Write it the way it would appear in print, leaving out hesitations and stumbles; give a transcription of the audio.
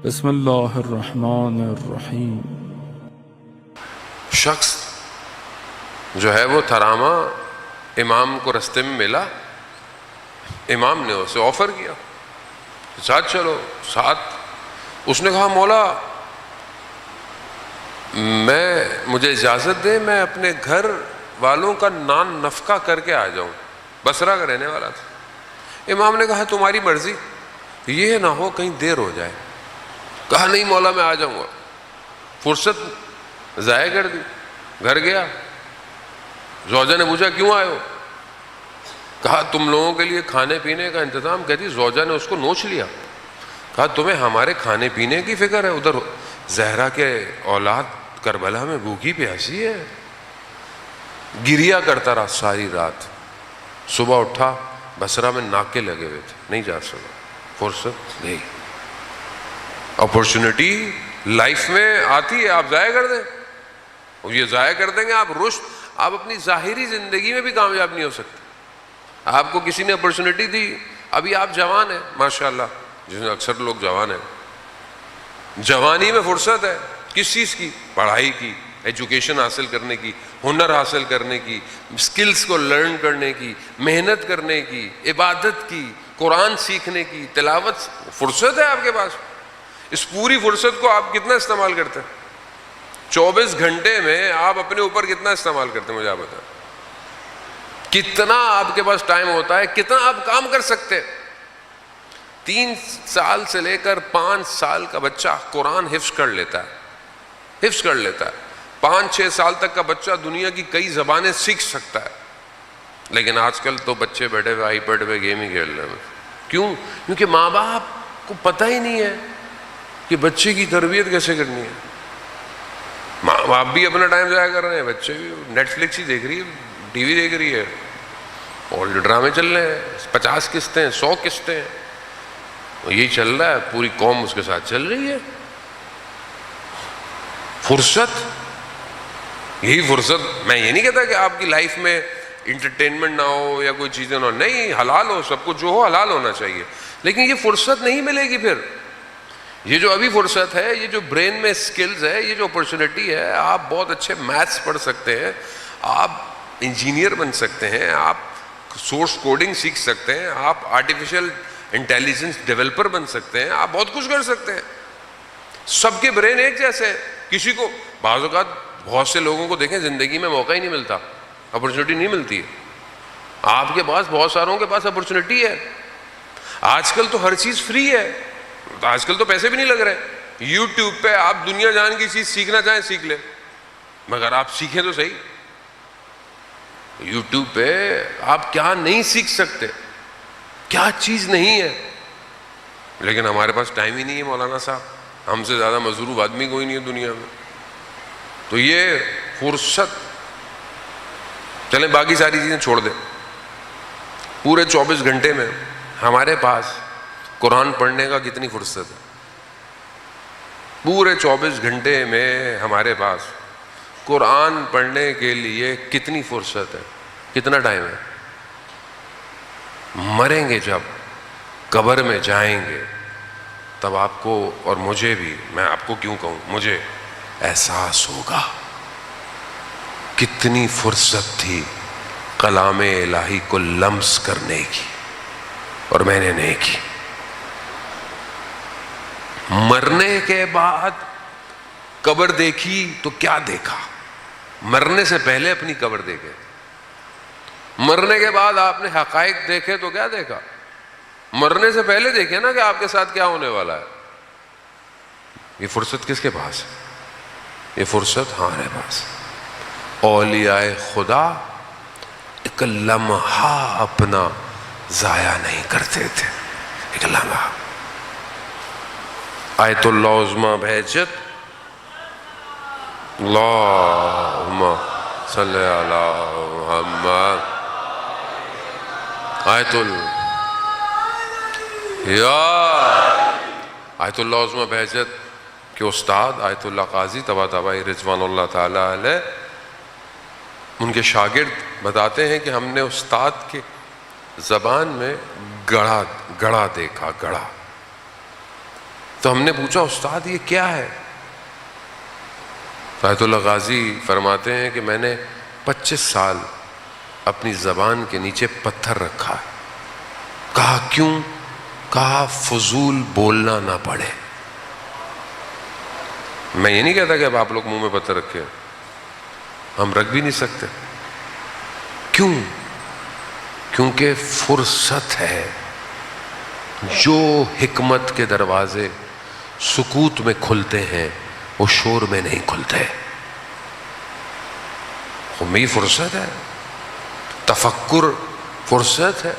بسم اللہ الرحمن الرحیم۔ شخص جو ہے وہ ترامہ امام کو رستے میں ملا، امام نے اسے آفر کیا ساتھ چلو ساتھ۔ اس نے کہا مولا مجھے اجازت دے، میں اپنے گھر والوں کا نان نفقہ کر کے آ جاؤں، بصرہ کا رہنے والا تھا۔ امام نے کہا تمہاری مرضی، یہ نہ ہو کہیں دیر ہو جائے۔ کہا نہیں مولا میں آ جاؤں گا۔ فرصت ضائع کر دی، گھر گیا۔ زوجہ نے پوچھا کیوں آئے ہو؟ کہا تم لوگوں کے لیے کھانے پینے کا انتظام۔ کہتی زوجہ نے اس کو نوچ لیا، کہا تمہیں ہمارے کھانے پینے کی فکر ہے؟ ادھر زہرا کے اولاد کربلا میں بھوکی پیاسی ہے۔ گریا کرتا رہا ساری رات۔ صبح اٹھا، بصرہ میں ناکے لگے ہوئے تھے، نہیں جا سکا۔ فرصت نہیں، اپورچونٹی لائف میں آتی ہے، آپ ضائع کر دیں۔ یہ ضائع کر دیں گے آپ رشد، آپ اپنی ظاہری زندگی میں بھی کامیاب نہیں ہو سکتے۔ آپ کو کسی نے اپورچونٹی دی، ابھی آپ جوان ہیں ماشاءاللہ، جس میں اکثر لوگ جوان ہیں، جوانی میں فرصت ہے کس چیز کی؟ پڑھائی کی، ایجوکیشن حاصل کرنے کی، ہنر حاصل کرنے کی، سکلز کو لرن کرنے کی، محنت کرنے کی، عبادت کی، قرآن سیکھنے کی، تلاوت۔ فرصت ہے آپ کے پاس۔ اس پوری فرصت کو آپ کتنا استعمال کرتے ہیں؟ 24 گھنٹے میں آپ اپنے اوپر کتنا استعمال کرتے ہیں؟ مجھے آپ بتائیں کتنا آپ کے پاس ٹائم ہوتا ہے، کتنا آپ کام کر سکتے ہیں؟ 3 سال سے لے کر 5 سال کا بچہ قرآن حفظ کر لیتا ہے، حفظ کر لیتا ہے۔ 5-6 سال تک کا بچہ دنیا کی کئی زبانیں سیکھ سکتا ہے۔ لیکن آج کل تو بچے بیٹھے ہوئے آئی پیڈ پہ گیم ہی کھیل رہے ہیں۔ کیوں؟ کیونکہ ماں باپ کو پتہ ہی نہیں ہے کہ بچے کی تربیت کیسے کرنی ہے۔ ماں باپ بھی اپنا ٹائم ضائع کر رہے ہیں، بچے بھی نیٹ فلکس ہی دیکھ رہی ہے، ٹی وی دیکھ رہی ہے، اور ڈرامے چل رہے ہیں، 50 قسطیں 100 قسطیں، یہی چل رہا ہے، پوری قوم اس کے ساتھ چل رہی ہے۔ فرصت، یہی فرصت۔ میں یہ نہیں کہتا کہ آپ کی لائف میں انٹرٹینمنٹ نہ ہو یا کوئی چیزیں نہ ہو، نہیں، حلال ہو، سب کچھ جو ہو حلال ہونا چاہیے، لیکن یہ فرصت نہیں ملے گی پھر۔ یہ جو ابھی فرصت ہے، یہ جو برین میں سکلز ہے، یہ جو اپورچونٹی ہے، آپ بہت اچھے میتھس پڑھ سکتے ہیں، آپ انجینئر بن سکتے ہیں، آپ سورس کوڈنگ سیکھ سکتے ہیں، آپ آرٹیفیشل انٹیلیجنس ڈیولپر بن سکتے ہیں، آپ بہت کچھ کر سکتے ہیں۔ سب کے برین ایک جیسے ہے، کسی کو بعض اوقات بہت سے لوگوں کو دیکھیں زندگی میں موقع ہی نہیں ملتا، اپورچونٹی نہیں ملتی ہے۔ آپ کے پاس بہت ساروں کے پاس اپورچونٹی ہے۔ آج کل تو ہر چیز فری ہے، آج کل تو پیسے بھی نہیں لگ رہے۔ یوٹیوب پہ آپ دنیا جان کی چیز سیکھنا چاہیں سیکھ لیں، مگر آپ سیکھیں تو صحیح۔ یوٹیوب پہ آپ کیا نہیں سیکھ سکتے، کیا چیز نہیں ہے، لیکن ہمارے پاس ٹائم ہی نہیں ہے مولانا صاحب، ہم سے زیادہ مضروب آدمی کوئی نہیں ہے دنیا میں۔ تو یہ فرصت، چلیں باقی ساری چیزیں چھوڑ دیں، پورے 24 گھنٹے میں ہمارے پاس قرآن پڑھنے کا کتنی فرصت ہے؟ پورے 24 گھنٹے میں ہمارے پاس قرآن پڑھنے کے لیے کتنی فرصت ہے، کتنا ٹائم ہے؟ مریں گے جب، قبر میں جائیں گے، تب آپ کو اور مجھے بھی، میں آپ کو کیوں کہوں، مجھے احساس ہوگا کتنی فرصت تھی کلام الہی کو لمس کرنے کی، اور میں نے نہیں کی۔ مرنے کے بعد قبر دیکھی تو کیا دیکھا؟ مرنے سے پہلے اپنی قبر دیکھے، مرنے کے بعد آپ نے حقائق دیکھے تو کیا دیکھا؟ مرنے سے پہلے دیکھے نا کہ آپ کے ساتھ کیا ہونے والا ہے۔ یہ فرصت کس کے پاس ہے؟ یہ فرصت ہمارے پاس۔ اولیاء خدا ایک لمحہ اپنا ضائع نہیں کرتے تھے، ایک لمحہ۔ آیت اللہ عظمیٰ بہجت، اللہم صلی علی محمد، آیت اللہ عظمیٰ بہجت کے استاد آیت اللہ قاضی طباطبائی رضوان اللہ تعالی علیہ، ان کے شاگرد بتاتے ہیں کہ ہم نے استاد کے زبان میں گڑھا دیکھا، گڑھا تو ہم نے پوچھا استاد یہ کیا ہے؟ آیت اللہ غازی فرماتے ہیں کہ میں نے 25 سال اپنی زبان کے نیچے پتھر رکھا ہے. کہا کیوں؟ کہا فضول بولنا نہ پڑے. میں یہ نہیں کہتا کہ اب آپ لوگ منہ میں پتھر رکھے، ہم رکھ بھی نہیں سکتے. کیوں؟ کیونکہ فرصت ہے. جو حکمت کے دروازے سکوت میں کھلتے ہیں وہ شور میں نہیں کھلتے. خمی فرصت ہے، تفکر فرصت ہے.